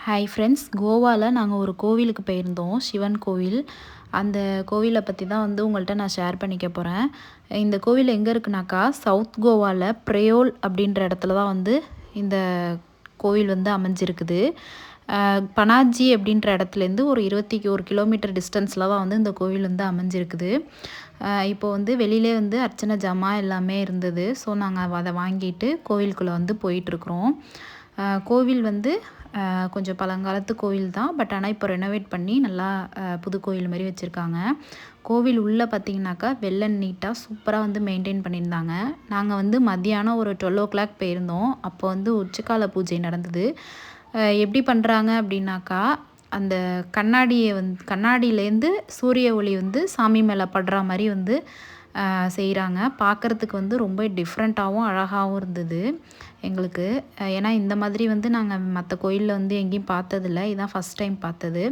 Hi friends, கோவாவில் நாங்கள் ஒரு கோவிலுக்கு போயிருந்தோம். சிவன் கோவில். அந்த கோவிலை பற்றி தான் உங்கள்கிட்ட நான் ஷேர் பண்ணிக்க போகிறேன். இந்த கோவில் எங்கே இருக்குனாக்கா, சவுத் கோவாவில் பிரயோல் அப்படின்ற இடத்துல தான் இந்த கோவில் அமைஞ்சிருக்குது. பனாஜி அப்படின்ற இடத்துலேருந்து ஒரு 21 கிலோமீட்டர் டிஸ்டன்ஸில் தான் இந்த கோவில் அமைஞ்சிருக்குது. இப்போது வெளியிலே அர்ச்சனை ஜாமா எல்லாமே இருந்தது. ஸோ நாங்கள் அதை வாங்கிட்டு கோவிலுக்குள்ளே போயிட்டுருக்குறோம். கோவில் கொஞ்சம் பழங்காலத்து கோவில் தான். பட் ஆனால் இப்போ ரெனோவேட் பண்ணி நல்லா புது கோவில் மாதிரி வச்சுருக்காங்க. கோவில் உள்ளே பார்த்திங்கனாக்கா வெள்ளை நீட்டாக சூப்பராக மெயின்டைன் பண்ணியிருந்தாங்க. நாங்கள் மத்தியானம் ஒரு 12 o'clock போயிருந்தோம். அப்போ உச்சக்கால பூஜை நடந்தது. எப்படி பண்ணுறாங்க அப்படின்னாக்கா, அந்த கண்ணாடியை கண்ணாடியிலேருந்து சூரிய ஒளி சாமி மேலே படுற மாதிரி செய்கிறாங்க. பார்க்குறதுக்கு ரொம்ப டிஃப்ரெண்ட்டாகவும் அழகாகவும் இருந்தது எங்களுக்கு. ஏன்னா இந்த மாதிரி நாங்கள் மற்ற கோயிலில் எங்கேயும் பார்த்ததில்ல. இதுதான் ஃபஸ்ட் டைம் பார்த்தது.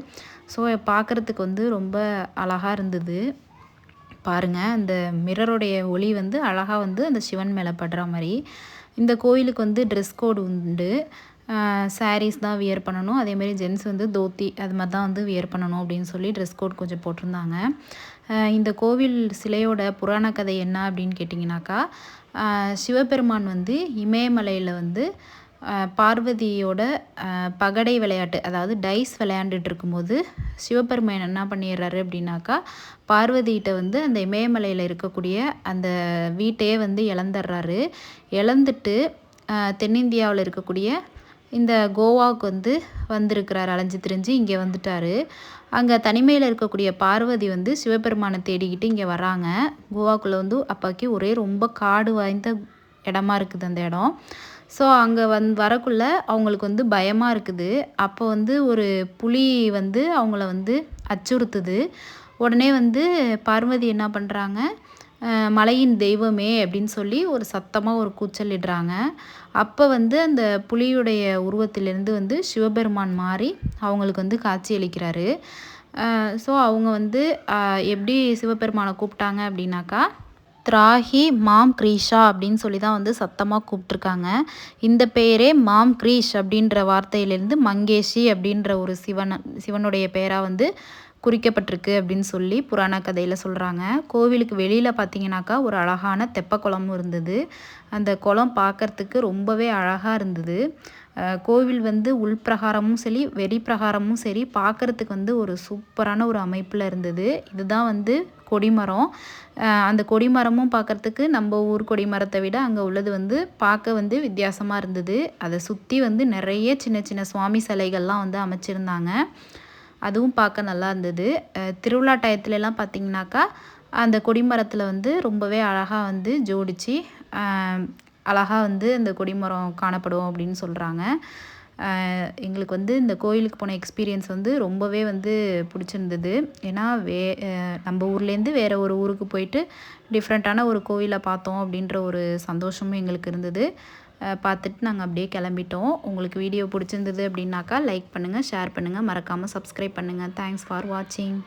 ஸோ பார்க்குறதுக்கு ரொம்ப அழகாக இருந்தது. பாருங்கள், அந்த மிரருடைய ஒளி அழகாக அந்த சிவன் மேலே படுற மாதிரி. இந்த கோயிலுக்கு ட்ரெஸ் கோடு உண்டு. சாரீஸ் தான் வியர் பண்ணணும். அதேமாதிரி ஜென்ஸ் தோத்தி அது மாதிரி தான் வியர் பண்ணணும் அப்படின்னு சொல்லி ட்ரெஸ் கோட் கொஞ்சம் போட்டிருந்தாங்க. இந்த கோவில் சிலையோட புராண கதை என்ன அப்படின்னு கேட்டிங்கனாக்கா, சிவபெருமான் இமயமலையில் பார்வதியோட பகடை விளையாட்டு, அதாவது டைஸ் விளையாண்டுட்டு இருக்கும்போது சிவபெருமான் என்ன பண்ணிடுறாரு அப்படின்னாக்கா, பார்வதிகிட்ட அந்த இமயமலையில் இருக்கக்கூடிய அந்த வீட்டையே இழந்துடுறாரு. இழந்துட்டு தென்னிந்தியாவில் இருக்கக்கூடிய இந்த கோவாவுக்கு வந்திருக்கிறார். அலைஞ்சு திரிஞ்சு இங்கே வந்துட்டார். அங்கே தனிமையில் இருக்கக்கூடிய பார்வதி சிவபெருமானை தேடிக்கிட்டு இங்கே வராங்க. கோவாக்குள்ளே அப்போக்கி ஒரே ரொம்ப காடு வாய்ந்த இடமா இருக்குது அந்த இடம். ஸோ அங்கே வரக்குள்ளே அவங்களுக்கு பயமாக இருக்குது. அப்போ ஒரு புலி அவங்கள அச்சுறுத்துது. உடனே பார்வதி என்ன பண்ணுறாங்க, மலையின் தெய்வமே அப்படின்னு சொல்லி ஒரு சத்தமாக ஒரு கூச்சலிடுறாங்க. அப்போ அந்த புலியுடைய உருவத்திலேருந்து சிவபெருமான் மாறி அவங்களுக்கு காட்சி அளிக்கிறாரு. ஸோ அவங்க எப்படி சிவபெருமானை கூப்பிட்டாங்க அப்படின்னாக்கா, திராஹி மாம் கிரீஷா அப்படின்னு சொல்லி தான் சத்தமாக கூப்பிட்ருக்காங்க. இந்த பேரே மாம் கிரீஷ் அப்படின்ற வார்த்தையிலேருந்து மங்கேஷி அப்படின்ற ஒரு சிவனுடைய பெயராக குறிக்கப்பட்டிருக்கு அப்படின்னு சொல்லி புராண கதையில் சொல்கிறாங்க. கோவிலுக்கு வெளியில் பார்த்திங்கனாக்கா ஒரு அழகான தெப்ப குளமும் இருந்தது. அந்த குளம் பார்க்குறதுக்கு ரொம்பவே அழகாக இருந்தது. கோவில் உள்பிரகாரமும் சரி வெளிப்பிரகாரமும் சரி பார்க்குறதுக்கு ஒரு சூப்பரான ஒரு அமைப்பில் இருந்தது. இதுதான் கொடிமரம். அந்த கொடிமரமும் பார்க்குறதுக்கு நம்ம ஊர் கொடிமரத்தை விட அங்கே உள்ளது பார்க்க வித்தியாசமாக இருந்தது. அதை சுற்றி நிறைய சின்ன சின்ன சுவாமி சிலைகள்லாம் அமைச்சிருந்தாங்க. அதுவும் பார்க்க நல்லா இருந்தது. திருவிழா டயத்துலலாம் பார்த்திங்கனாக்கா அந்த கொடிமரத்தில் ரொம்பவே அழகாக ஜோடித்து அழகாக அந்த கொடிமரம் காணப்படும் அப்படின்னு சொல்கிறாங்க. எங்களுக்கு இந்த கோயிலுக்கு போன எக்ஸ்பீரியன்ஸ் ரொம்பவே பிடிச்சிருந்தது. ஏன்னா நம்ம ஊர்லேருந்து வேறு ஒரு ஊருக்கு போயிட்டு டிஃப்ரெண்ட்டான ஒரு கோவிலை பார்த்தோம் அப்படின்ற ஒரு சந்தோஷமும் எங்களுக்கு இருந்தது. பார்த்துட்டு நாங்கள் அப்படியே கிளம்பிட்டோம். உங்களுக்கு வீடியோ பிடிச்சிருந்தது அப்படின்னாக்கா லைக் பண்ணுங்கள், ஷேர் பண்ணுங்கள், மறக்காமல் சப்ஸ்கிரைப் பண்ணுங்கள். தேங்க்ஸ் ஃபார் வாட்சிங்.